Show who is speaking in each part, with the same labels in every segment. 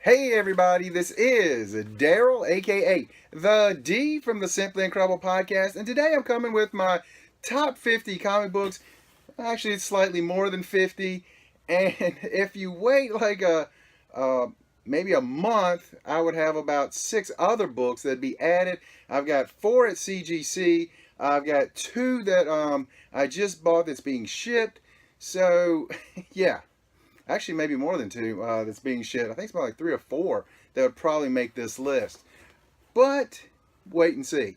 Speaker 1: Hey everybody, this is Daryl, aka the D from the Simply Incredible podcast, and today I'm coming with my top 50 comic books. Actually, it's slightly more than 50, and if you wait like uh, maybe a month, I would have about 6 other books that'd be added. I've got 4 at CGC. I've got 2 that I just bought that's being shipped. So, yeah, actually maybe more than 2 that's being shipped. I think it's about like 3 or 4 that would probably make this list. But wait and see.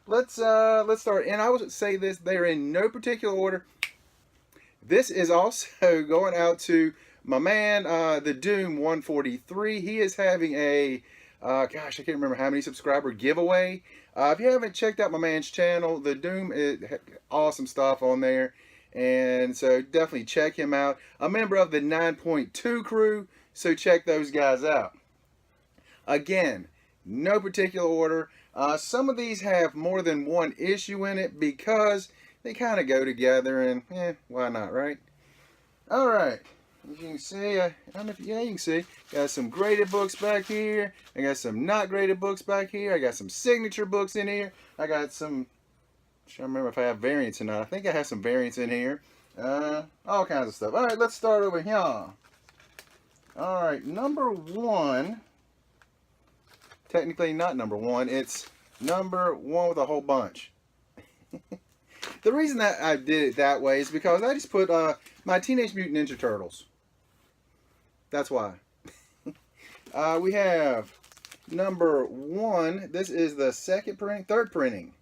Speaker 1: Let's start. And I would say this: they're in no particular order. This is also going out to my man, the Doom 143. He is having a gosh, I can't remember how many subscriber giveaway. If you haven't checked out my man's channel, the Doom is awesome stuff on there. And so definitely check him out. A member of the 9.2 crew, so check those guys out. Again, no particular order. Some of these have more than one issue in it because they kind of go together, and why not, right? All right. As you can see, I don't know if you can see, got some graded books back here. I got some not graded books back here. I got some signature books in here. I got some, I'm trying to remember if I have variants or not. I think I have some variants in here. All kinds of stuff. All right, let's start over here. All right, number 1. Technically not number 1. It's number 1 with a whole bunch. The reason that I did it that way is because I just put my Teenage Mutant Ninja Turtles. That's why. We have number 1. This is the third printing.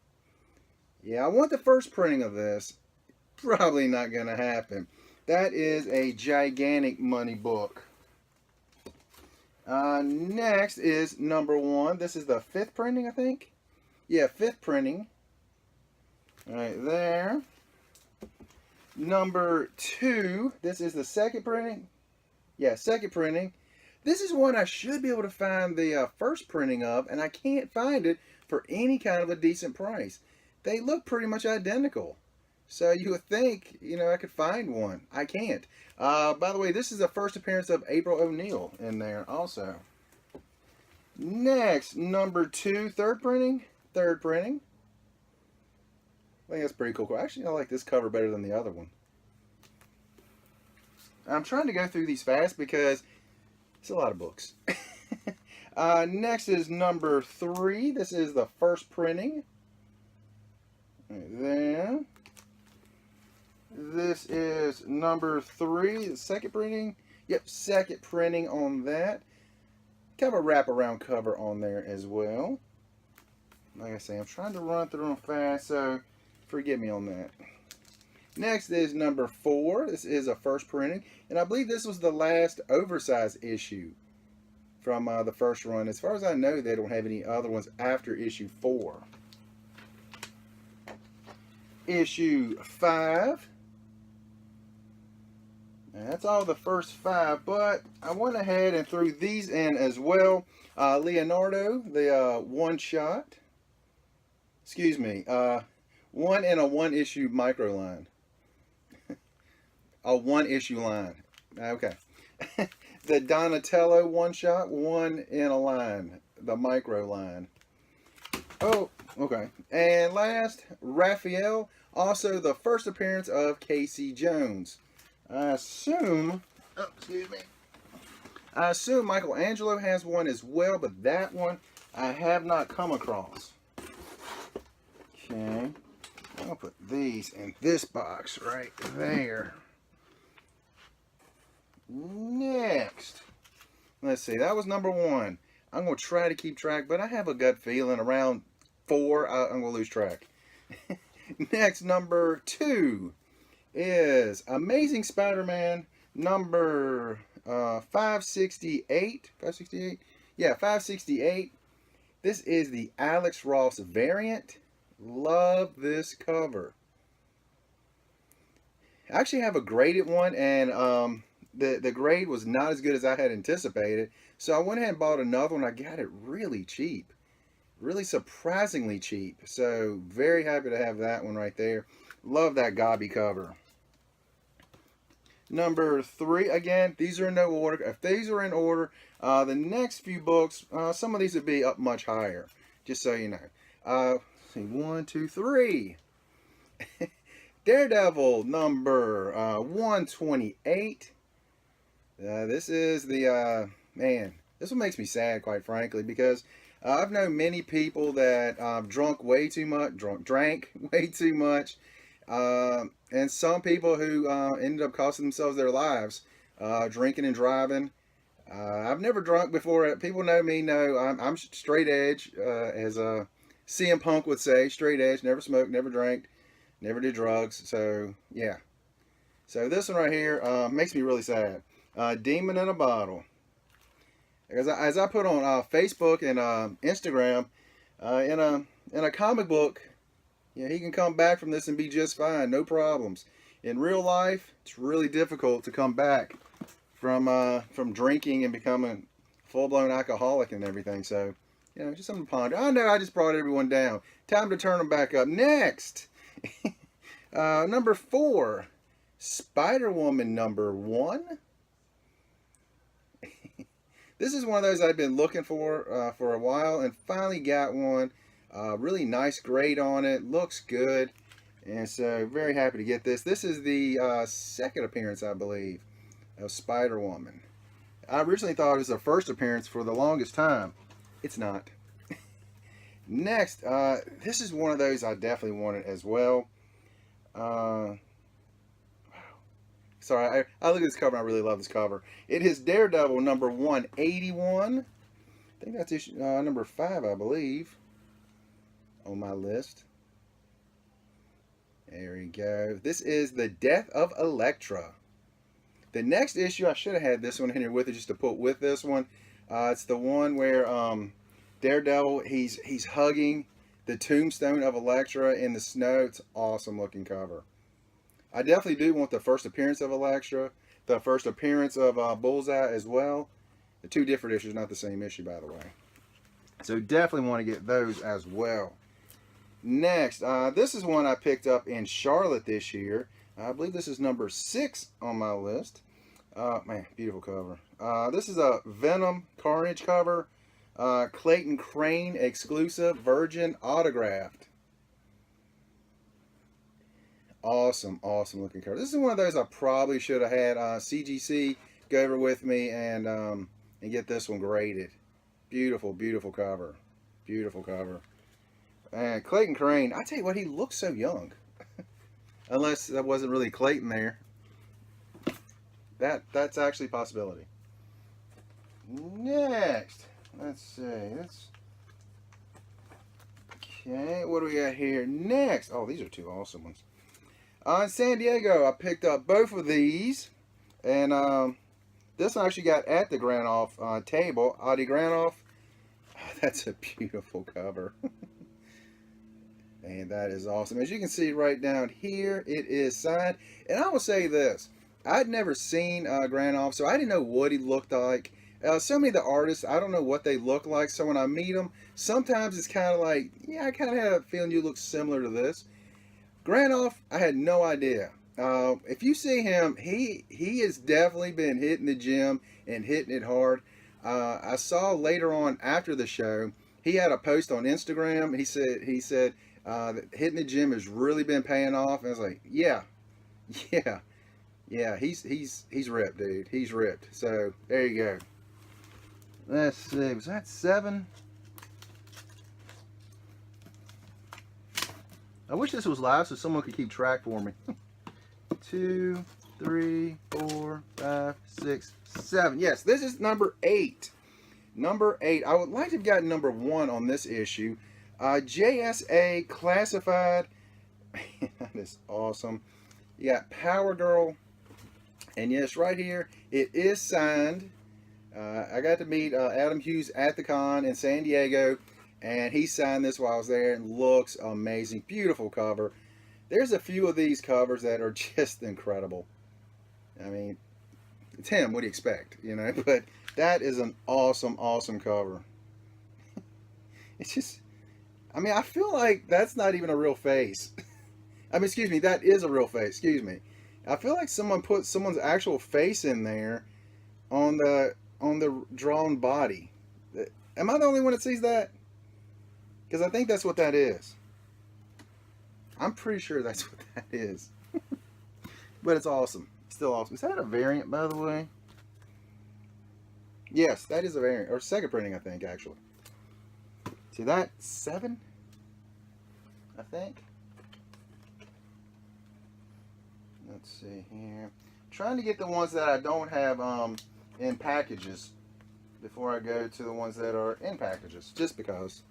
Speaker 1: Yeah, I want the first printing of this. Probably not going to happen. That is a gigantic money book. Next is number 1. This is the 5th printing, I think. Yeah, 5th printing. Right there. Number 2. This is the 2nd printing. Yeah, 2nd printing. This is one I should be able to find the first printing of, and I can't find it for any kind of a decent price. They look pretty much identical. So you would think, I could find one. I can't. By the way, this is the first appearance of April O'Neil in there also. Next, number 2, 3rd printing. 3rd printing. I think that's pretty cool. Actually, I like this cover better than the other one. I'm trying to go through these fast because it's a lot of books. Next is number 3. This is the first printing. Right there. This is number 3, the 2nd printing. Yep, 2nd printing on that. Kind of a wraparound cover on there as well. Like I say, I'm trying to run through them fast, so forgive me on that. Next is number 4. This is a first printing, and I believe this was the last oversized issue from the first run. As far as I know, they don't have any other ones after issue 4. Issue 5. And that's all the first 5, but I went ahead and threw these in as well. Leonardo, the one-shot. Excuse me. One in a one-issue micro line. A one-issue line. Okay. The Donatello one-shot, one in a line. The micro line. Oh, okay. And last, Raphael. Also the first appearance of Casey Jones. I assume Michelangelo has one as well, but that one I have not come across. Okay. I'll put these in this box right there. Next. Let's see. That was number 1. I'm going to try to keep track, but I have a gut feeling around 4, I'm going to lose track. Next, number 2 is Amazing Spider-Man number 568. 568? Yeah, 568. This is the Alex Ross variant. Love this cover. I actually have a graded one, and the grade was not as good as I had anticipated. So I went ahead and bought another one. I got it really cheap. Really surprisingly cheap. So very happy to have that one right there. Love that Gobby cover. number 3. Again, these are in no order. If these are in order, the next few books, some of these would be up much higher, just so you know. Let's see, 1, 2, 3. Daredevil number 128. This is the, man, this one makes me sad, quite frankly, because I've known many people that drank way too much, and some people who ended up costing themselves their lives drinking and driving. I've never drunk before. People know me, know I'm straight edge, as CM Punk would say, straight edge, never smoked, never drank, never did drugs. So, yeah. So this one right here makes me really sad. Demon in a Bottle. As I put on Facebook and Instagram, in a comic book, yeah, he can come back from this and be just fine, no problems. In real life, it's really difficult to come back from drinking and becoming full-blown alcoholic and everything. So, you know, just something to ponder. I know I just brought everyone down. Time to turn them back up. Next, number 4, Spider-Woman number 1. This is one of those I've been looking for a while, and finally got one. Really nice grade on it. Looks good. And so, very happy to get this. This is the second appearance, I believe, of Spider-Woman. I originally thought it was the first appearance for the longest time. It's not. Next, this is one of those I definitely wanted as well. Sorry, I look at this cover and I really love this cover. It is Daredevil number 181. I think that's issue, number 5, I believe, on my list. There we go. This is The Death of Elektra. The next issue, I should have had this one in here with it just to put with this one. It's the one where Daredevil, he's hugging the tombstone of Elektra in the snow. It's an awesome looking cover. I definitely do want the first appearance of Elektra, the first appearance of Bullseye as well. The 2 different issues, not the same issue, by the way. So definitely want to get those as well. Next, this is one I picked up in Charlotte this year. I believe this is number 6 on my list. Man, beautiful cover. This is a Venom Carnage cover. Clayton Crane exclusive, virgin autographed. Awesome looking cover. This is one of those I probably should have had CGC go over with me and get this one graded. Beautiful cover. Beautiful cover. And Clayton Crane, I tell you what, he looks so young. Unless that wasn't really Clayton there. That's actually a possibility. Next, let's see. Okay, what do we got here next? Oh, these are 2 awesome ones. In San Diego, I picked up both of these, and this one I actually got at the Granoff table. Adi Granoff. Oh, that's a beautiful cover. And that is awesome. As you can see right down here, it is signed. And I will say this. I'd never seen Granoff, so I didn't know what he looked like. So many of the artists, I don't know what they look like. So when I meet them, sometimes it's kind of like, yeah, I kind of have a feeling you look similar to this. Granoff, I had no idea. If you see him, he has definitely been hitting the gym and hitting it hard. I saw later on after the show, he had a post on Instagram. He said that hitting the gym has really been paying off. And I was like, yeah, he's ripped, dude. He's ripped. So there you go. Let's see, was that 7? I wish this was live so someone could keep track for me. 2, 3, 4, 5, 6, 7. Yes, this is number 8. Number 8. I would like to have gotten number 1 on this issue. JSA Classified. That is awesome. You got Power Girl. And yes, right here, it is signed. I got to meet Adam Hughes at the con in San Diego. And he signed this while I was there, and looks amazing. Beautiful cover. There's a few of these covers that are just incredible. I mean, it's him. What do you expect? You know, but that is an awesome cover. It's just, I mean, I feel like that's not even a real face. I mean, excuse me, that is a real face. Excuse me. I feel like someone put someone's actual face in there on the drawn body. Am I the only one that sees that? Because I think that's what that is. I'm pretty sure that's what that is. But it's awesome. Still awesome. Is that a variant, by the way? Yes, that is a variant. Or second printing, I think, actually. See that? 7? I think. Let's see here. Trying to get the ones that I don't have in packages before I go to the ones that are in packages, just because.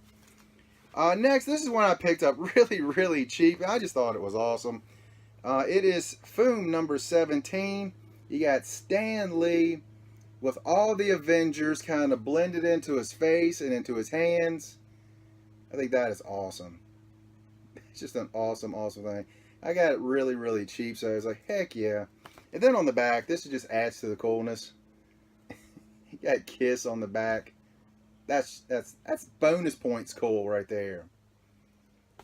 Speaker 1: Next, this is one I picked up really, really cheap. I just thought it was awesome. It is Foom number 17. You got Stan Lee with all the Avengers kind of blended into his face and into his hands. I think that is awesome. It's just an awesome, awesome thing. I got it really, really cheap, so I was like, heck yeah. And then on the back, this just adds to the coolness. You got Kiss on the back. That's bonus points cool right there.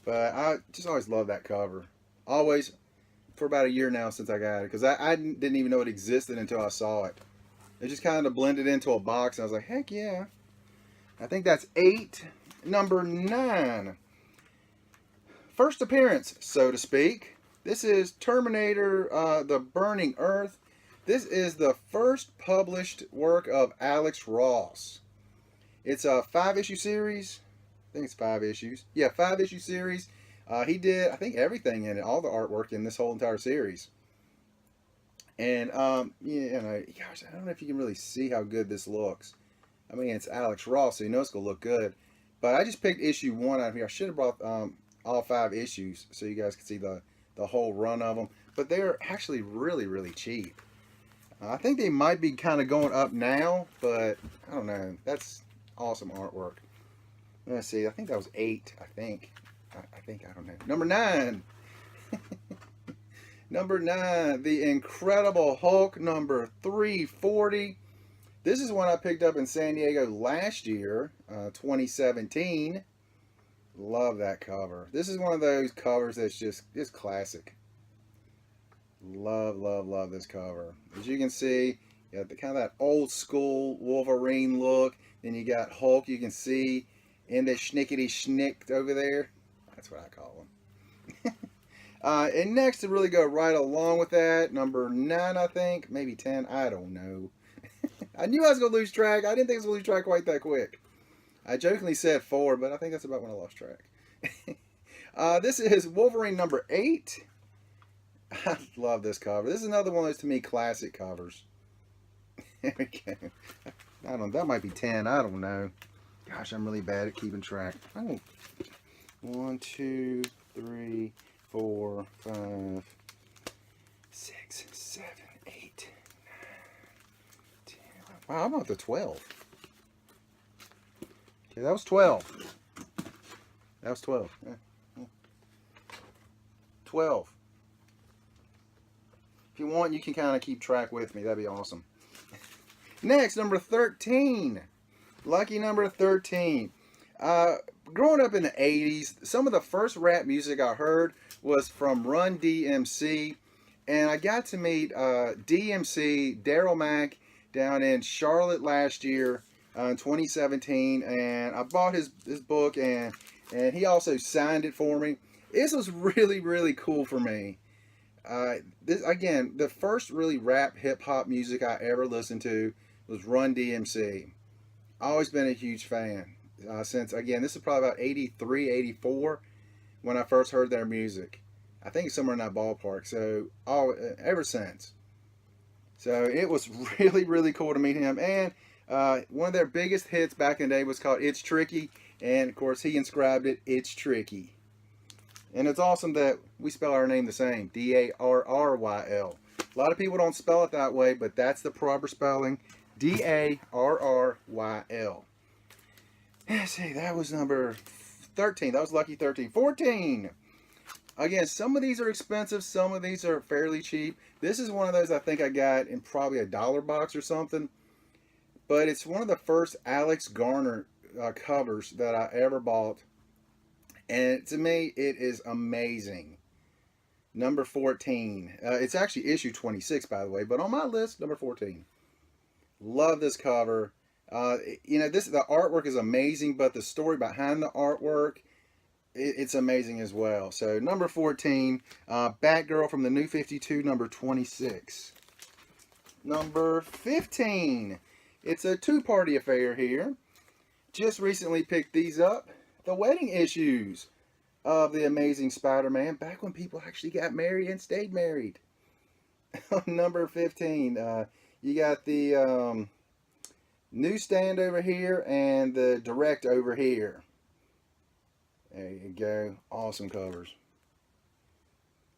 Speaker 1: But I just always love that cover. Always, for about a year now since I got it, because I didn't even know it existed until I saw it. It just kind of blended into a box, and I was like, heck yeah. I think that's 8. Number 9. First appearance, so to speak. This is Terminator, The Burning Earth. This is the first published work of Alex Ross. It's a 5-issue series. I think it's 5 issues. Yeah, 5-issue series. He did, I think, everything in it, all the artwork in this whole entire series. And, you know, gosh, I don't know if you can really see how good this looks. I mean, it's Alex Ross, so you know it's going to look good. But I just picked issue 1 out of here. I should have brought all 5 issues so you guys can see the whole run of them. But they're actually really, really cheap. I think they might be kind of going up now, but I don't know. That's awesome artwork. Let's see. I think that was 8, I think. I don't know. Number 9. Number 9, The Incredible Hulk number 340. This is one I picked up in San Diego last year, 2017. Love that cover. This is one of those covers that's just classic. Love, love, love this cover. As you can see, you got the kind of that old school Wolverine look. Then you got Hulk, you can see in the schnickety schnicked over there. That's what I call him. And next to really go right along with that, number 9, I think, maybe 10, I don't know. I knew I was going to lose track. I didn't think I was going to lose track quite that quick. I jokingly said 4, but I think that's about when I lost track. This is Wolverine number 8. I love this cover. This is another one of those, to me, classic covers. There we go. That might be 10. I don't know. Gosh, I'm really bad at keeping track. 1, 2, 3, 4, 5, 6, 7, 8, 9, 10. Wow, I'm up to 12. Okay, that was 12. That was 12. 12. If you want, you can kind of keep track with me. That'd be awesome. Next, number 13. Lucky number 13. Growing up in the 80s, some of the first rap music I heard was from Run DMC. And I got to meet DMC, Daryl Mack, down in Charlotte last year in 2017. And I bought his book, and he also signed it for me. This was really, really cool for me. This, again, the first really rap hip-hop music I ever listened to was Run DMC. Always been a huge fan. Since, again, this is probably about 83, 84 when I first heard their music. I think somewhere in that ballpark. So, ever since. So, it was really, really cool to meet him. And one of their biggest hits back in the day was called It's Tricky. And, of course, he inscribed it, It's Tricky. And it's awesome that we spell our name the same, D-A-R-R-Y-L. A lot of people don't spell it that way, but that's the proper spelling, D-A-R-R-Y-L. Let's see, that was number 13. That was lucky 13. 14. Again, some of these are expensive. Some of these are fairly cheap. This is one of those I think I got in probably a dollar box or something. But it's one of the first Alex Garner covers that I ever bought. And to me, it is amazing. number 14. It's actually issue 26, by the way, but on my list, number 14. Love this cover. You know, the artwork is amazing, but the story behind the artwork, it's amazing as well. So number 14, Batgirl from the New 52, number 26. Number 15. It's a two-party affair here. Just recently picked these up. The wedding issues of the Amazing Spider-Man, back when people actually got married and stayed married. Number 15. You got the newsstand over here and the direct over here. There you go. Awesome covers.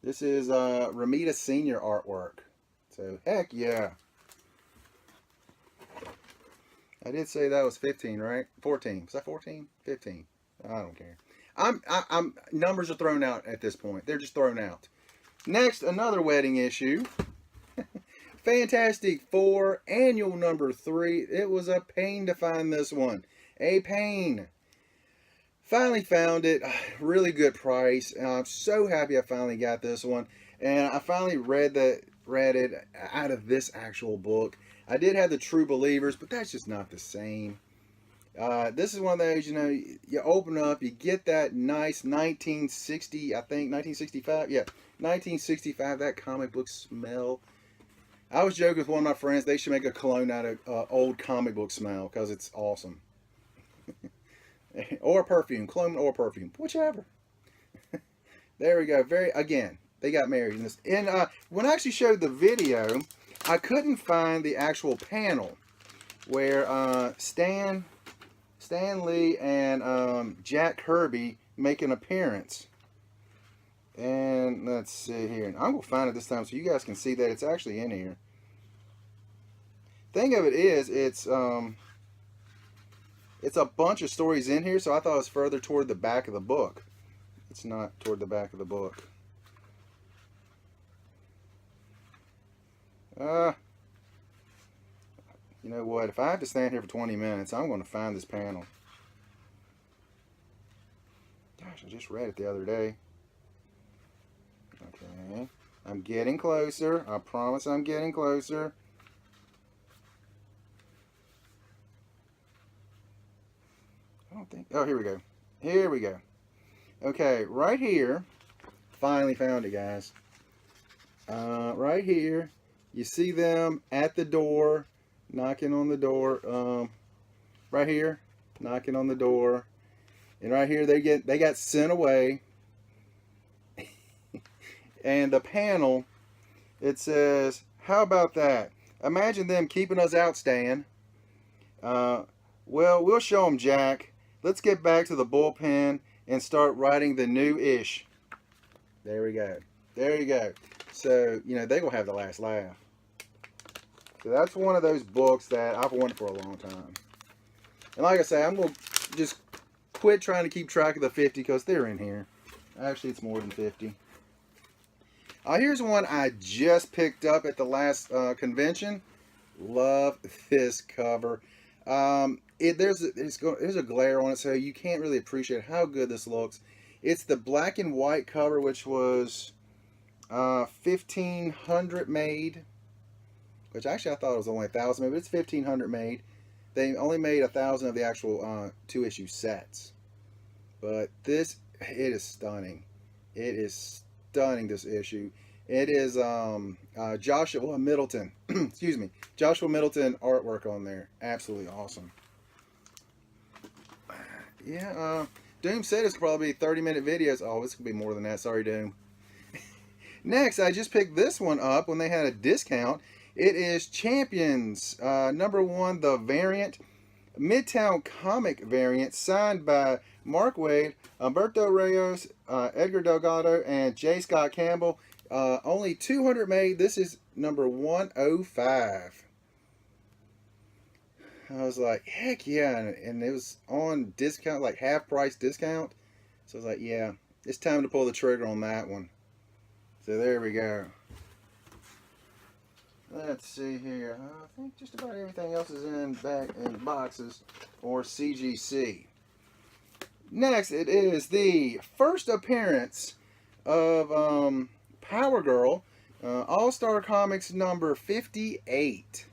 Speaker 1: This is Romita Senior artwork. So, heck yeah. I did say that was 15, right? 14. Was that 14? 15. I don't care. I'm numbers are thrown out at this point. They're just thrown out. Next, another wedding issue. Fantastic Four, annual number 3. It was a pain to find this one. A pain. Finally found it. Really good price. I'm so happy I finally got this one. And I finally read it out of this actual book. I did have the True Believers, but that's just not the same. This is one of those, you know, you open up, you get that nice 1960, I think, 1965? Yeah, 1965, that comic book smell. I was joking with one of my friends, they should make a cologne out of old comic book smell, because it's awesome. Or perfume, cologne or perfume, whichever. There we go. Again, they got married in this. And when I actually showed the video, I couldn't find the actual panel where Stan Lee and Jack Kirby make an appearance. And let's see here. And I'm going to find it this time so you guys can see that it's actually in here. Thing of it is, it's a bunch of stories in here, so I thought it was further toward the back of the book. It's not toward the back of the book. You know what? If I have to stand here for 20 minutes, I'm going to find this panel. Gosh, I just read it the other day. Okay. I'm getting closer. I promise I'm getting closer. I don't think... Oh, here we go. Here we go. Okay, right here. Finally found it, guys. Right here. You see them at the door, knocking on the door. Right here, knocking on the door. And right here, they got sent away. And the panel, it says, how about that? Imagine them keeping us out, Stan. Well, we'll show them, Jack. Let's get back to the bullpen and start writing the new ish. There we go. There you go. So, you know, they will have the last laugh. So that's one of those books that I've wanted for a long time. And like I say, I'm going to just quit trying to keep track of the 50 because they're in here. Actually, it's more than 50. Here's one I just picked up at the last convention. Love this cover. There's a glare on it, so you can't really appreciate how good this looks. It's the black and white cover, which was 1,500 made. Which actually I thought it was only 1,000 made, but it's 1,500 made. They only made 1,000 of the actual 2-issue sets. But it is stunning. It is stunning, this issue. It is Joshua Middleton. Excuse me. Joshua Middleton artwork on there. Absolutely awesome. Yeah, Doom said it's probably 30-minute videos. Oh, it's going to be more than that. Sorry, Doom. Next, I just picked this one up when they had a discount. It is Champions, number 1, the variant. Midtown comic variant, signed by Mark Waid, Humberto Reyes, Edgar Delgado, and J. Scott Campbell. Only 200 made. This is number 105. I was like, heck yeah. And it was on discount, like half price discount. So I was like, yeah, it's time to pull the trigger on that one. So there we go. Let's see here. I think just about everything else is in boxes or CGC. Next, it is the first appearance of Power Girl, All-Star Comics number 58.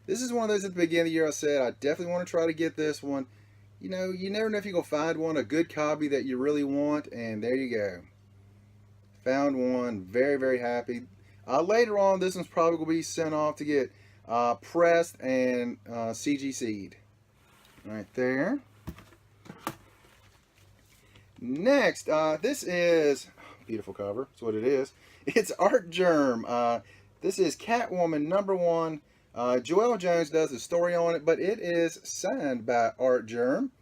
Speaker 1: This is one of those at the beginning of the year I said I definitely want to try to get this one. You know, you never know if you're going to find one, a good copy that you really want, and there you go. Found one. Very, very happy. Later on, this one's probably going to be sent off to get pressed and CGC'd. Right there. Next, this is beautiful cover. That's what it is. It's Artgerm. This is Catwoman #1. Joelle Jones does a story on it, but it is signed by Artgerm.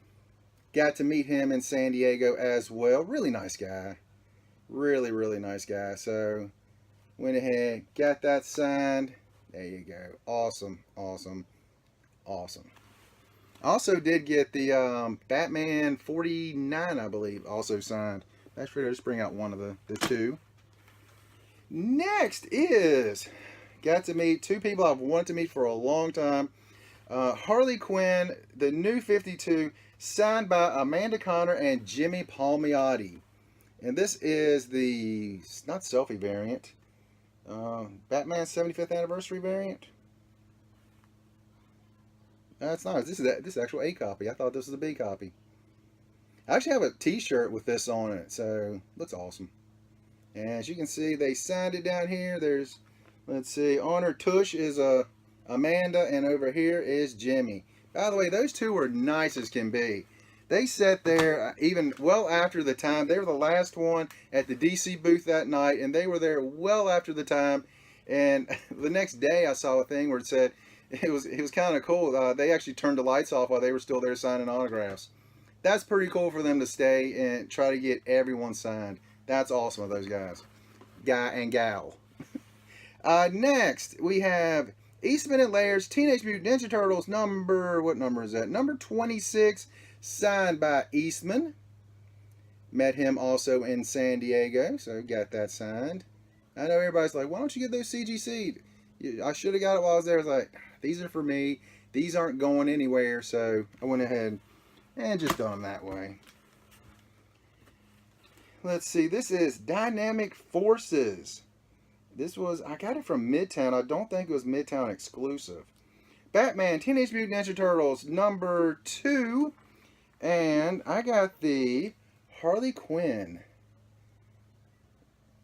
Speaker 1: Got to meet him in San Diego as well. Really nice guy. Really, really nice guy. So, went ahead, got that signed. There you go. Awesome, awesome, awesome. Also did get the Batman 49, I believe, also signed. Actually, I'll just bring out one of the two. Next is, got to meet two people I've wanted to meet for a long time. Harley Quinn, the new 52, signed by Amanda Conner and Jimmy Palmiotti. And this is the, not selfie variant, Batman 75th anniversary variant. That's nice. This is actual A copy. I thought this was a B copy. I actually have a t-shirt with this on it, so looks awesome. And as you can see, they signed it down here. There's, let's see, on her tush is Amanda, and over here is Jimmy. By the way, those two were nice as can be. They sat there even well after the time. They were the last one at the DC booth that night, and they were there well after the time. And the next day, I saw a thing where it said it was kind of cool. They actually turned the lights off while they were still there signing autographs. That's pretty cool for them to stay and try to get everyone signed. That's awesome of those guys, guy and gal. Next, we have Eastman and Layers Teenage Mutant Ninja Turtles number, what number is that? Number 26. Signed by Eastman. Met him also in San Diego, so got that signed. I know everybody's like, why don't you get those CGC'd? I should have got it while I was there. I was like, these are for me. These aren't going anywhere, so I went ahead and just done them that way. Let's see, this is Dynamic Forces. This was, I got it from Midtown. I don't think it was Midtown exclusive. Batman Teenage Mutant Ninja Turtles number 2. And I got the Harley Quinn.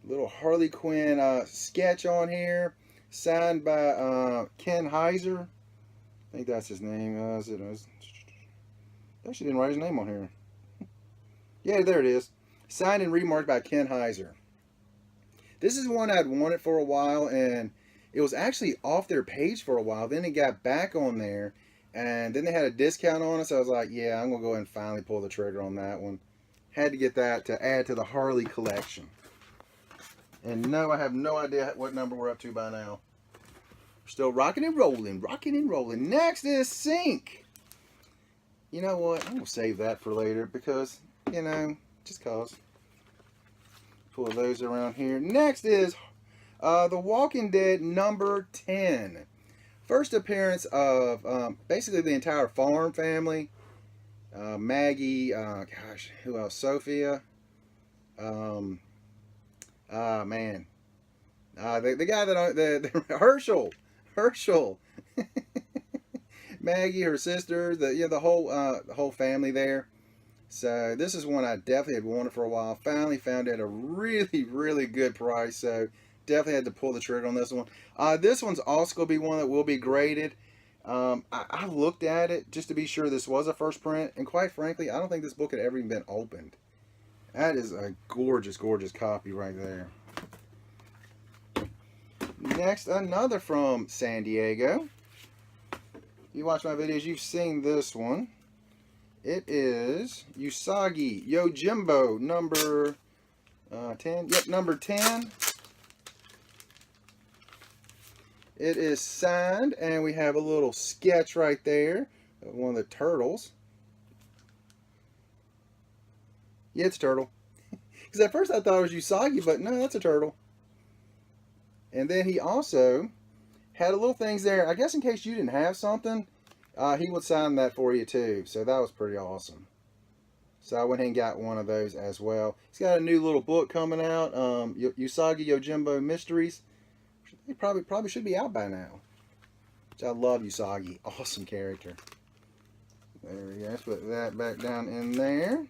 Speaker 1: Little Harley Quinn sketch on here. Signed by Ken Heiser. I think that's his name. Actually didn't write his name on here. Yeah, there it is. Signed and remarked by Ken Heiser. This is one I'd wanted for a while, and it was actually off their page for a while. Then it got back on there. And then they had a discount on it, so I was like, yeah, I'm going to go ahead and finally pull the trigger on that one. Had to get that to add to the Harley collection. And no, I have no idea what number we're up to by now. We're still rocking and rolling, rocking and rolling. Next is Sync. You know what? I'm going to save that for later because, you know, just cause. Pull those around here. Next is The Walking Dead number 10. First appearance of basically the entire Farm family. Maggie, gosh, who else? Sophia. Man. The guy that the Herschel. Maggie, her sisters, the whole family there. So this is one I definitely had wanted for a while. Finally found it at a really, really good price. So definitely had to pull the trigger on this one. This one's also going to be one that will be graded. I looked at it just to be sure this was a first print. And quite frankly, I don't think this book had ever even been opened. That is a gorgeous, gorgeous copy right there. Next, another from San Diego. If you watch my videos, you've seen this one. It is Usagi Yojimbo number 10. Yep, number 10. It is signed, and we have a little sketch right there of one of the turtles. Yeah, it's a turtle. Because at first I thought it was Usagi, but no, that's a turtle. And then he also had a little things there. I guess in case you didn't have something, he would sign that for you too. So that was pretty awesome. So I went ahead and got one of those as well. He's got a new little book coming out, Usagi Yojimbo Mysteries. He probably should be out by now. Which I love Usagi. Awesome character. There we go. Let's put that back down in there.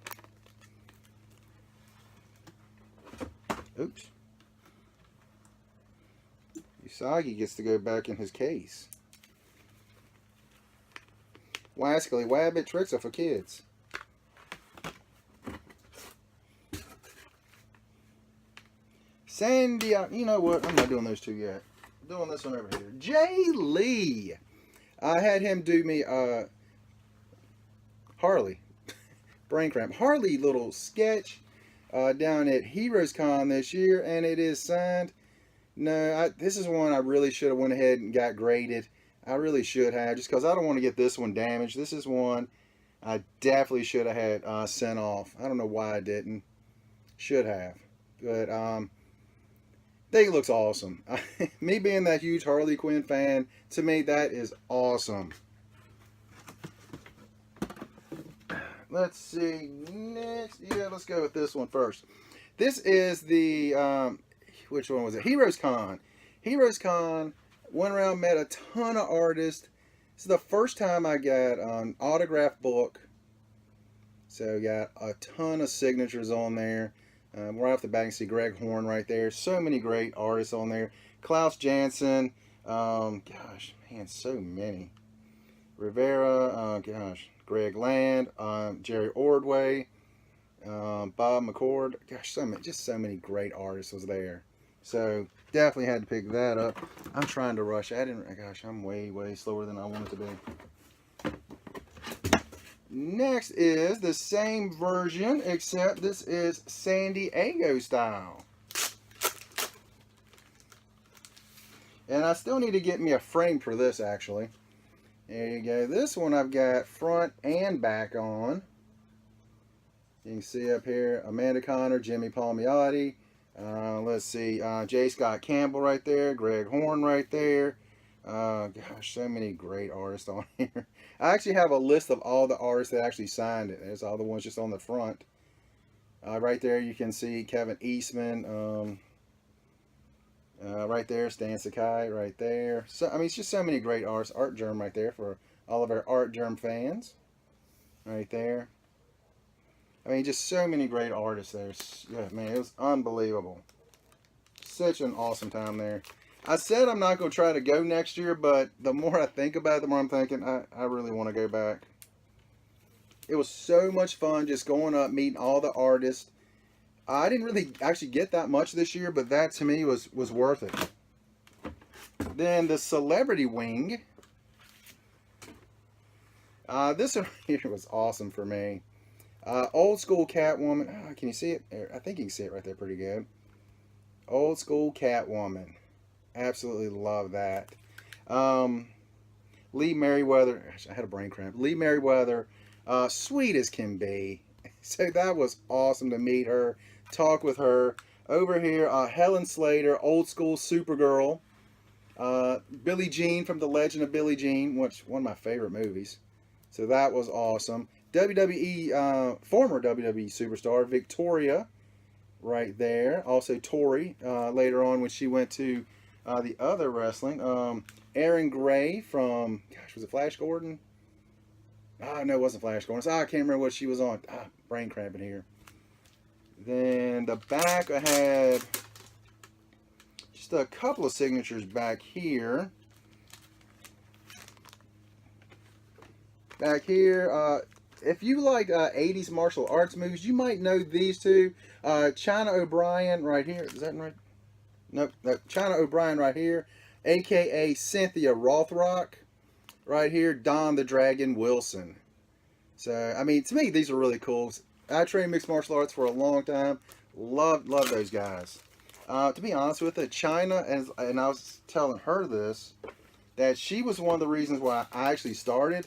Speaker 1: Oops. Usagi gets to go back in his case. Wascally Wabbit Tricks are for kids. Sandy, you know what? I'm not doing those two yet. I'm doing this one over here. Jay Lee. I had him do me Harley. Brain cramp. Harley little sketch down at Heroes Con this year, and it is signed. No, this is one I really should have went ahead and got graded. I really should have, just because I don't want to get this one damaged. This is one I definitely should have had sent off. I don't know why I didn't. Should have. But I think it looks awesome. Me being that huge Harley Quinn fan, to me that is awesome. Let's see, next, yeah, let's go with this one first. This is the, which one was it? Heroes Con. Heroes Con, went around, met a ton of artists. This is the first time I got an autographed book. So got a ton of signatures on there. Right off the bat, you can see Greg Horn right there. So many great artists on there. Klaus Janson. Gosh, man, so many. Rivera. Gosh. Greg Land, Jerry Ordway, Bob McCord. Gosh, just so many great artists was there. So definitely had to pick that up. I'm trying to rush. Gosh, I'm way slower than I wanted to be. Next is the same version, except this is San Diego style. And I still need to get me a frame for this, actually. There you go. This one I've got front and back on. You can see up here, Amanda Connor, Jimmy Palmiotti. Let's see, J. Scott Campbell right there, Greg Horn right there. Gosh, so many great artists on here. I actually have a list of all the artists that actually signed it. There's all the ones just on the front. Right there you can see Kevin Eastman. Right there, Stan Sakai, right there. So I mean, it's just so many great artists. Art Germ right there for all of our Art Germ fans. Right there. I mean, just so many great artists there. Yeah, man, it was unbelievable. Such an awesome time there. I said I'm not going to try to go next year, but the more I think about it, the more I'm thinking I really want to go back. It was so much fun just going up, meeting all the artists. I didn't really actually get that much this year, but that to me was worth it. Then the celebrity wing. This one here was awesome for me. Old school Catwoman. Can you see it? I think you can see it right there pretty good. Old school Catwoman. Absolutely love that. Lee Merriweather. Gosh, I had a brain cramp. Lee Merriweather. Sweet as can be. So that was awesome to meet her. Talk with her. Over here, Helen Slater, old school Supergirl. Billie Jean from The Legend of Billie Jean, which one of my favorite movies. So that was awesome. WWE, former WWE superstar, Victoria, right there. Also Tori, later on when she went to the other wrestling. Aaron Gray from, gosh, was it Flash Gordon? No, it wasn't Flash Gordon. I can't remember what she was on. Brain cramping here. Then the back, I had just a couple of signatures back here. Back here, if you like 80s martial arts movies, you might know these two. China O'Brien right here. Is that right? Nope. China O'Brien right here, a.k.a. Cynthia Rothrock. Right here, Don the Dragon Wilson. So, I mean, to me, these are really cool. I trained mixed martial arts for a long time. Love those guys. To be honest with you, China, and I was telling her this, that she was one of the reasons why I actually started.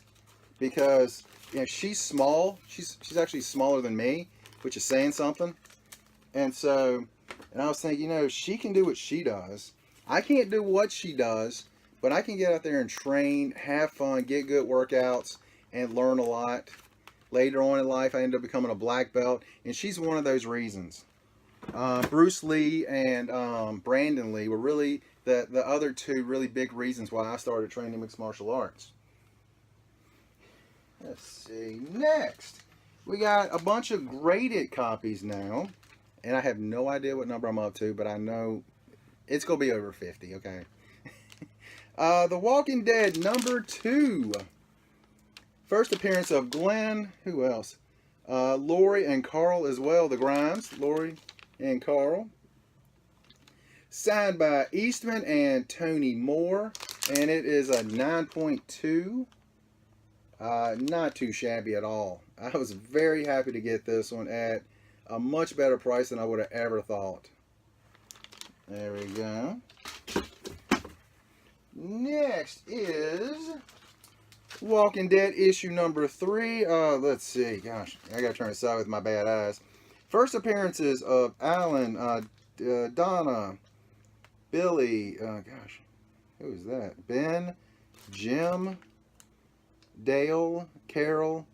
Speaker 1: Because, you know, she's small. She's actually smaller than me, which is saying something. And so, and I was thinking, you know, she can do what she does. I can't do what she does, but I can get out there and train, have fun, get good workouts, and learn a lot. Later on in life, I ended up becoming a black belt, and she's one of those reasons. Bruce Lee and Brandon Lee were really the other two really big reasons why I started training mixed martial arts. Let's see. Next, we got a bunch of graded copies now, and I have no idea what number I'm up to, but I know it's gonna be over 50. Okay. The Walking Dead #2. First appearance of Glenn. Who else? Lori and Carl as well. The Grimes. Lori and Carl. Signed by Eastman and Tony Moore. And it is a 9.2. Not too shabby at all. I was very happy to get this one at a much better price than I would have ever thought. There we go. Next is Walking Dead issue #3. Let's see. Gosh, I gotta turn aside with my bad eyes. First appearances of Alan, Donna, Billy, gosh, who is that? Ben, Jim, Dale, Carol,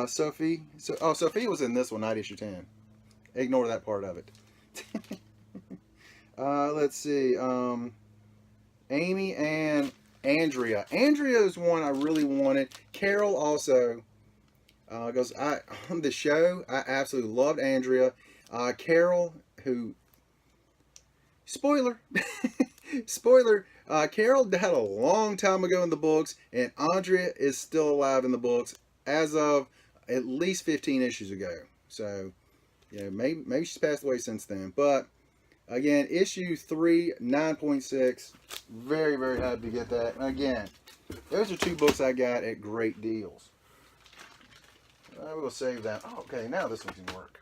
Speaker 1: Sophie. Sophie was in this one, not issue 10. Ignore that part of it. Let's see. Amy and Andrea. Andrea is one I really wanted. Carol also. Because on the show, I absolutely loved Andrea. Carol, who... Spoiler! Spoiler! Carol died a long time ago in the books, and Andrea is still alive in the books as of at least 15 issues ago. So, yeah, maybe she's passed away since then. But, again, issue 3, 9.6. Very, very happy to get that. And again, those are two books I got at great deals. I will save that. Oh, okay, now this one can work.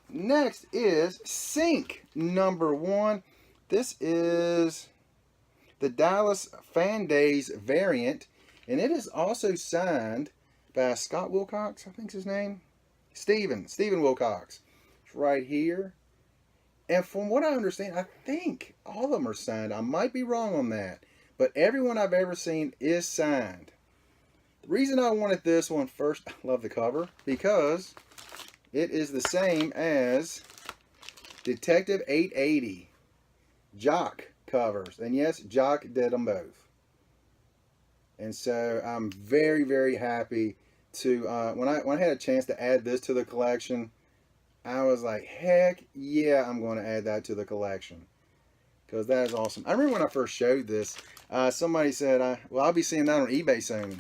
Speaker 1: Next is Sync #1. This is the Dallas Fan Days variant, and it is also signed by Scott Wilcox, I think's his name. Stephen Wilcox. It's right here. And from what I understand, I think all of them are signed. I might be wrong on that, but everyone I've ever seen is signed. The reason I wanted this one first, I love the cover, because it is the same as Detective 880 Jock covers. And yes, Jock did them both. And so I'm very, very happy to, when I had a chance to add this to the collection, I was like, heck yeah, I'm going to add that to the collection. Because that is awesome. I remember when I first showed this, somebody said, well, I'll be seeing that on eBay soon.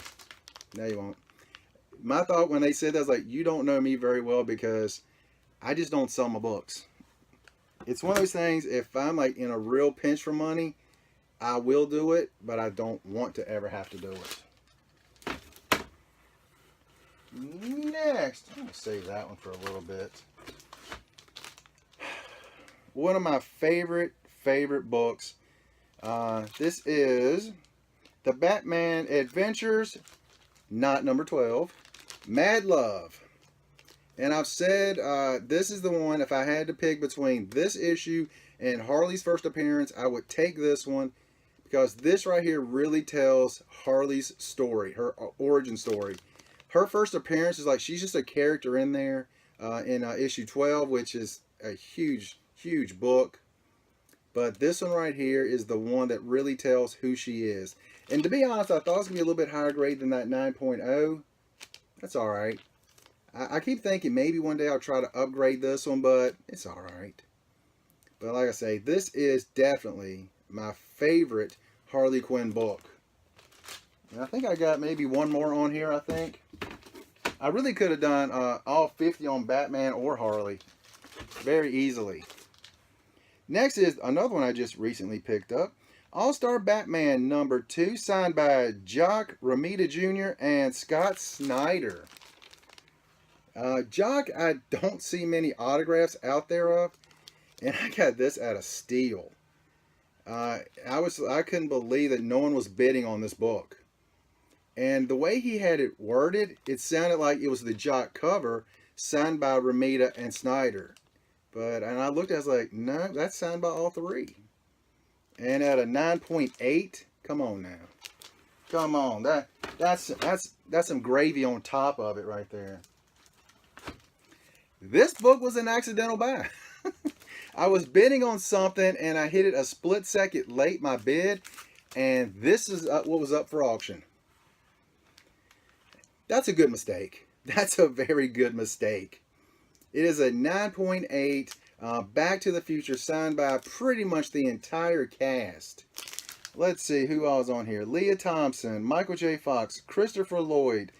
Speaker 1: No, you won't. My thought when they said that, I was like, you don't know me very well because I just don't sell my books. It's one of those things, if I'm like in a real pinch for money, I will do it, but I don't want to ever have to do it. Next, I'm going to save that one for a little bit. One of my favorite books. This is The Batman Adventures, not #12, Mad Love. And I've said this is the one, if I had to pick between this issue and Harley's first appearance, I would take this one because this right here really tells Harley's story, her origin story. Her first appearance is like she's just a character in there in issue 12, which is a huge, huge book. But this one right here is the one that really tells who she is. And to be honest, I thought it was going to be a little bit higher grade than that 9.0. That's alright. I keep thinking maybe one day I'll try to upgrade this one, but it's alright. But like I say, this is definitely my favorite Harley Quinn book. And I think I got maybe one more on here, I think. I really could have done all 50 on Batman or Harley very easily. Next is another one I just recently picked up. All-Star Batman #2, signed by Jock Romita Jr. and Scott Snyder. Jock, I don't see many autographs out there of, and I got this at a steal. I couldn't believe that no one was bidding on this book. And the way he had it worded, it sounded like it was the Jock cover, signed by Romita and Snyder. And I looked, I was like, no, that's signed by all three. And at a 9.8, come on now. Come on, That's some gravy on top of it right there. This book was an accidental buy. I was bidding on something and I hit it a split second late my bid, and this is what was up for auction. That's a good mistake. That's a very good mistake. It is a 9.8 Back to the Future, signed by pretty much the entire cast. Let's see who all is on here. Leah Thompson, Michael J. Fox, Christopher Lloyd,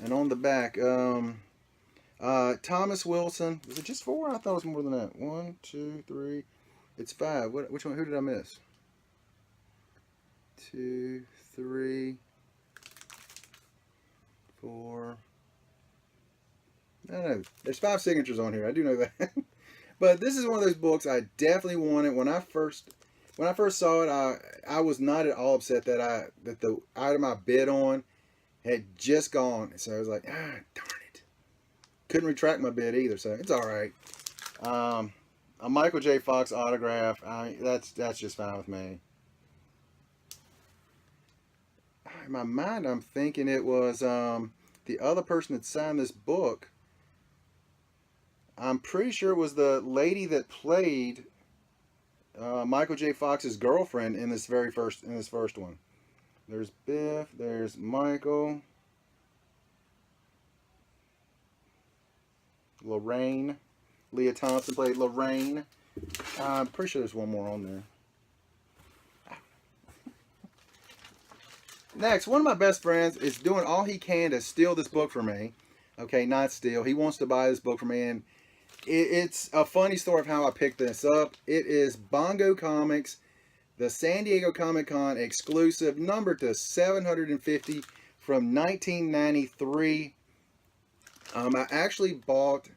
Speaker 1: and on the back, Thomas Wilson. Was it just 4? I thought it was more than that. 1, 2, 3. It's 5. Which one? Who did I miss? 2, 3, 4. No, there's 5 signatures on here. I do know that. But this is one of those books I definitely wanted. When I first saw it, I was not at all upset that the item I bid on had just gone. So I was like, darn it. Couldn't retract my bid either, so it's all right. A Michael J. Fox autograph. I mean, that's just fine with me. In my mind, I'm thinking it was the other person that signed this book. I'm pretty sure it was the lady that played Michael J. Fox's girlfriend in this first one. There's Biff. There's Michael. Lorraine. Leah Thompson played Lorraine. I'm pretty sure there's one more on there. Next, one of my best friends is doing all he can to steal this book from me. Okay, not steal. He wants to buy this book from me, and it's a funny story of how I picked this up. It is Bongo Comics, the San Diego Comic-Con exclusive, numbered to 750 from 1993. I actually bought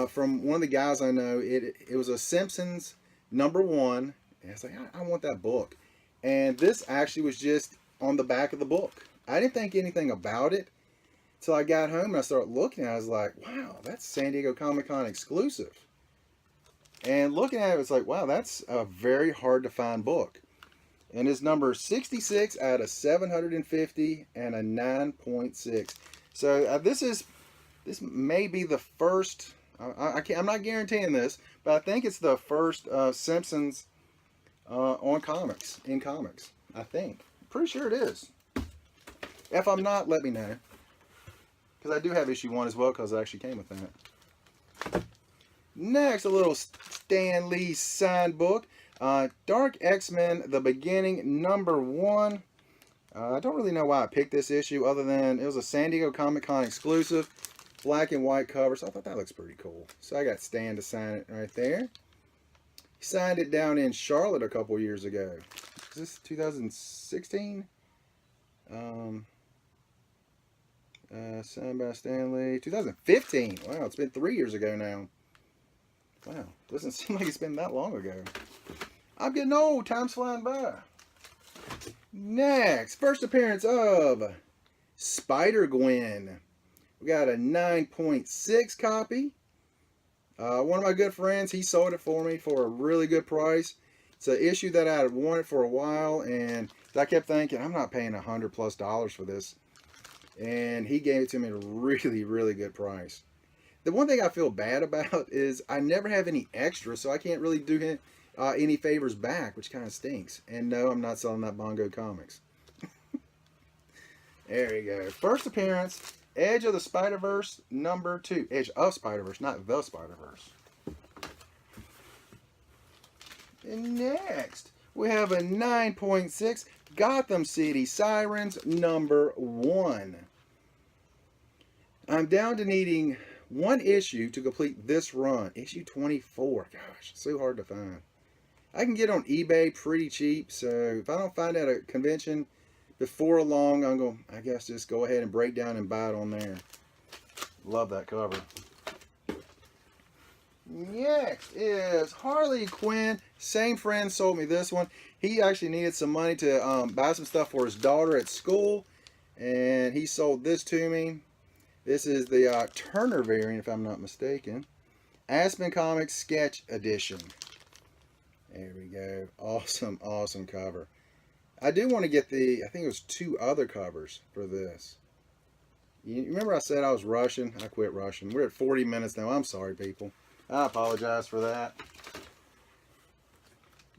Speaker 1: from one of the guys I know. It was a Simpsons #1, and I was like, I want that book. And this actually was just on the back of the book. I didn't think anything about it till I got home and I started looking at it. I was like, wow, that's San Diego Comic-Con exclusive. And looking at it, it's like, wow, that's a very hard to find book. And it's number 66 out of 750 and a 9.6. So this may be the first. I'm not guaranteeing this, but I think it's the first Simpsons in comics. I think. Pretty sure it is. If I'm not, let me know. Because I do have issue 1 as well, because it actually came with that. Next, a little Stan Lee signed book. Dark X-Men, The Beginning, #1. I don't really know why I picked this issue, other than it was a San Diego Comic-Con exclusive. Black and white cover, so I thought that looks pretty cool. So I got Stan to sign it right there. He signed it down in Charlotte a couple years ago. Is this 2016? Signed by Stan Lee. 2015. Wow, it's been 3 years ago now. Wow, doesn't seem like it's been that long ago. I'm getting old. Time's flying by. Next, first appearance of Spider-Gwen. We got a 9.6 copy. One of my good friends, he sold it for me for a really good price. It's an issue that I had wanted for a while, and I kept thinking, I'm not paying $100+ for this. And he gave it to me at a really, really good price. The one thing I feel bad about is I never have any extras, so I can't really do him any favors back, which kind of stinks. And no, I'm not selling that Bongo Comics. There you go. First appearance, Edge of the Spider-Verse #2. Edge of Spider-Verse, not the Spider-Verse. And next, we have a 9.6 Gotham City Sirens #1. I'm down to needing one issue to complete this run. Issue 24. Gosh, so hard to find. I can get on eBay pretty cheap, so if I don't find it at a convention before long, I'm going to, I guess, just go ahead and break down and buy it on there. Love that cover. Next is Harley Quinn. Same friend sold me this one. He actually needed some money to buy some stuff for his daughter at school, and he sold this to me. This is the Turner variant, if I'm not mistaken. Aspen Comics Sketch Edition. There we go. Awesome, awesome cover. I do want to get the, I think it was 2 other covers for this. You remember I said I was rushing? I quit rushing. We're at 40 minutes now. I'm sorry, people. I apologize for that.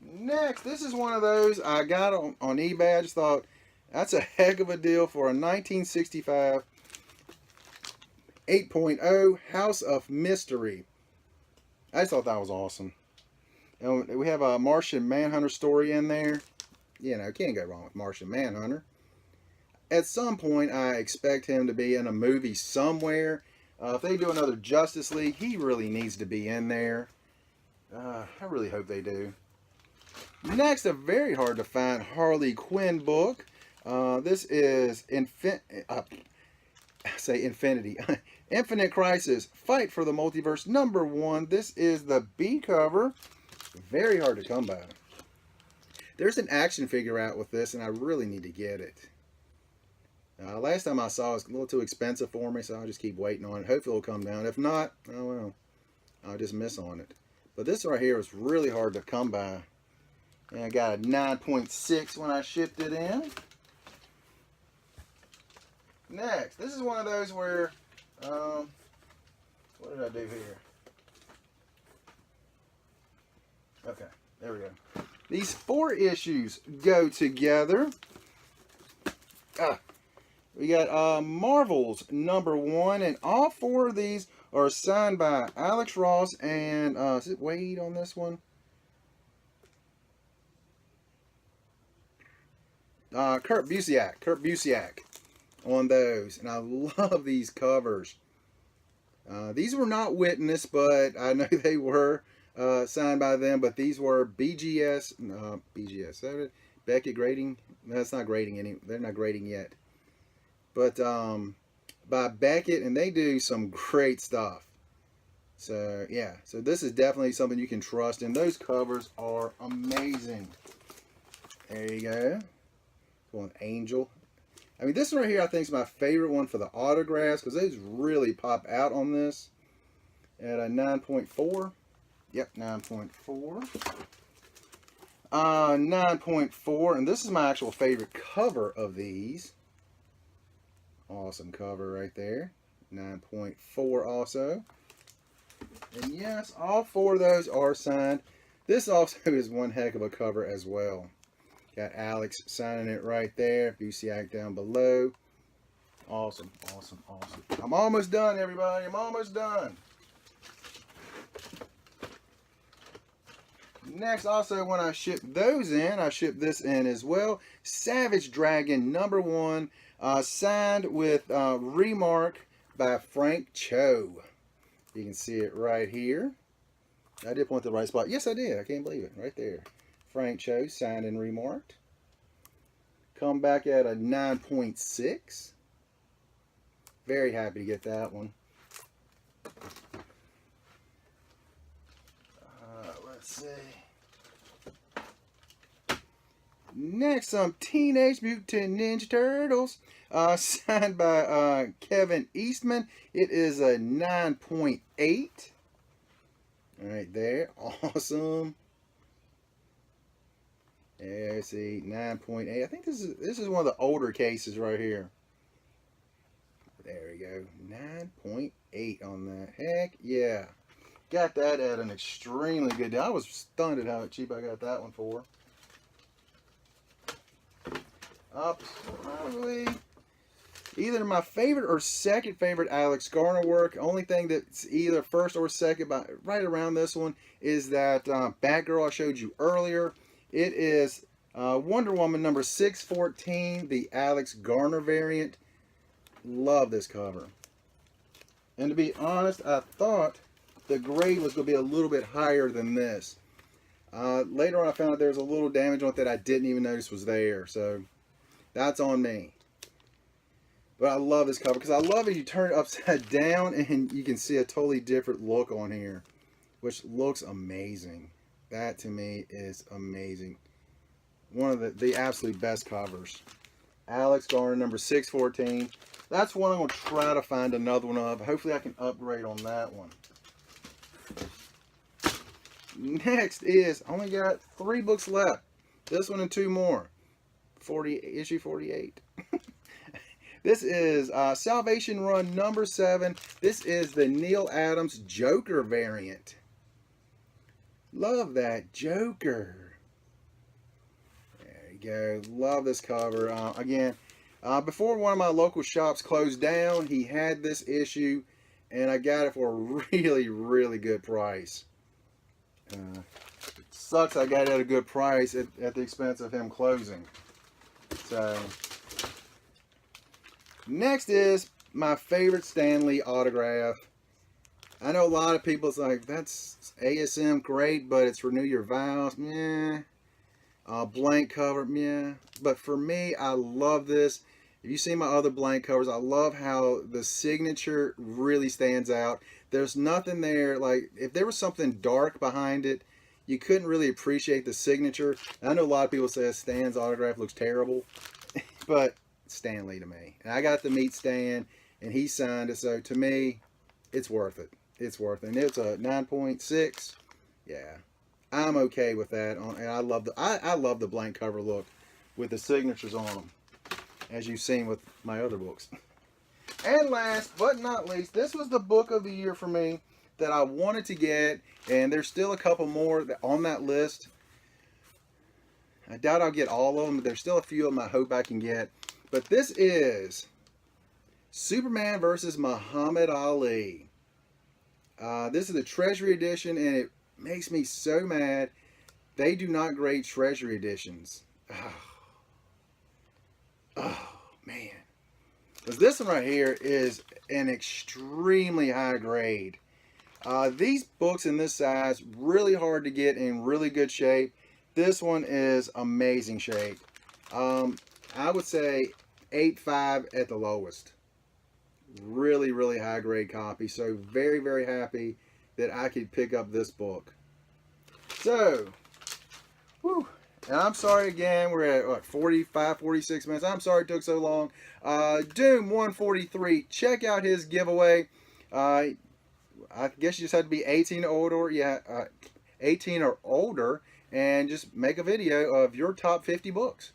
Speaker 1: Next, this is one of those I got on eBay. I just thought that's a heck of a deal for a 1965 8.0 House of Mystery. I just thought that was awesome. And we have a Martian Manhunter story in there. You know, can't go wrong with Martian Manhunter. At some point, I expect him to be in a movie somewhere. If they do another Justice League, he really needs to be in there. I really hope they do. Next, a very hard to find Harley Quinn book. This is Infinity. Infinite Crisis, Fight for the Multiverse #1. This is the B cover. Very hard to come by. There's an action figure out with this, and I really need to get it. Last time I saw it was a little too expensive for me, so I'll just keep waiting on it. Hopefully it'll come down. If not, oh well, I'll just miss on it. But this right here is really hard to come by. And I got a 9.6 when I shipped it in. Next, this is one of those where, what did I do here? Okay, there we go. These 4 issues go together. We got Marvels #1, and all 4 of these are signed by Alex Ross and, is it Wade on this one? Kurt Busiek on those, and I love these covers. These were not Witness, but I know they were signed by them, but these were BGS, BGS, is that it? Beckett Grading? No, it's not grading they're not grading yet. But by Beckett, and they do some great stuff. So yeah, so this is definitely something you can trust, and those covers are amazing. There you go. Going Angel. I mean, this one right here I think is my favorite one for the autographs, because those really pop out on this. At a 9.4. Yep, 9.4. 9.4, and this is my actual favorite cover of these. Awesome cover right there. 9.4 also. And yes, all 4 of those are signed. This also is one heck of a cover as well. Got Alex signing it right there. Busiek down below. Awesome, awesome, awesome. I'm almost done, everybody. I'm almost done. Next, also, when I ship those in, I ship this in as well. Savage Dragon #1, signed with remark by Frank Cho. You can see it right here. I did point to the right spot. Yes, I did. I can't believe it. Right there. Frank Cho, signed and remarked. Come back at a 9.6. Very happy to get that one. Let's see. Next, some Teenage Mutant Ninja Turtles, signed by Kevin Eastman. It is a 9.8. Right there, awesome. Yeah, see, 9.8. I think this is one of the older cases right here. There we go, 9.8 on that. Heck yeah. Got that at an extremely good deal. I was stunned at how cheap I got that one for. Probably either my favorite or second favorite Alex Garner work. Only thing that's either first or second, but right around this one, is that Batgirl I showed you earlier. It is Wonder Woman #614, the Alex Garner variant. Love this cover. And to be honest, I thought the grade was going to be a little bit higher than this. Later on I found out there was a little damage on it that I didn't even notice was there. So that's on me. But I love this cover because I love it. You turn it upside down and you can see a totally different look on here, which looks amazing. That to me is amazing. One of the absolute best covers. Alex Garner #614. That's one I'm going to try to find another one of. Hopefully I can upgrade on that one. Next is, I only got 3 books left. This one and 2 more. issue 48. This is Salvation Run number 7. This is the Neal Adams Joker variant. Love that Joker. There you go. Love this cover. Again, before one of my local shops closed down, he had this issue, and I got it for a really, really good price. It sucks I got it at a good price at the expense of him closing. So, next is my favorite Stan Lee autograph. I know a lot of people's like, that's ASM, great, but it's Renew Your Vows, meh. Blank cover, meh. But for me, I love this. If you see my other blank covers, I love how the signature really stands out. There's nothing there, like, if there was something dark behind it, you couldn't really appreciate the signature. I know a lot of people say Stan's autograph looks terrible, but Stan Lee to me. And I got to meet Stan, and he signed it, so to me, it's worth it. It's worth it. And it's a 9.6. Yeah, I'm okay with that. And I love the blank cover look with the signatures on them, as you've seen with my other books. And last but not least, this was the book of the year for me that I wanted to get, and there's still a couple more on that list. I doubt I'll get all of them, but there's still a few of them I hope I can get. But this is Superman versus Muhammad Ali. This is the Treasury Edition, and it makes me so mad. They do not grade Treasury Editions. Oh man. Because this one right here is an extremely high grade. These books in this size, really hard to get in really good shape. This one is amazing shape. I would say 8.5 at the lowest. Really, really high grade copy. So very, very happy that I could pick up this book. So, whew. And I'm sorry again, we're at what, 45, 46 minutes. I'm sorry it took so long. Doom 143, check out his giveaway. I guess you just had to be 18 or older. Yeah, 18 or older, and just make a video of your top 50 books.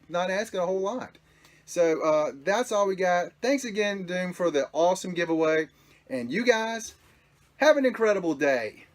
Speaker 1: Not asking a whole lot. So that's all we got. Thanks again, Doom, for the awesome giveaway. And you guys, have an incredible day.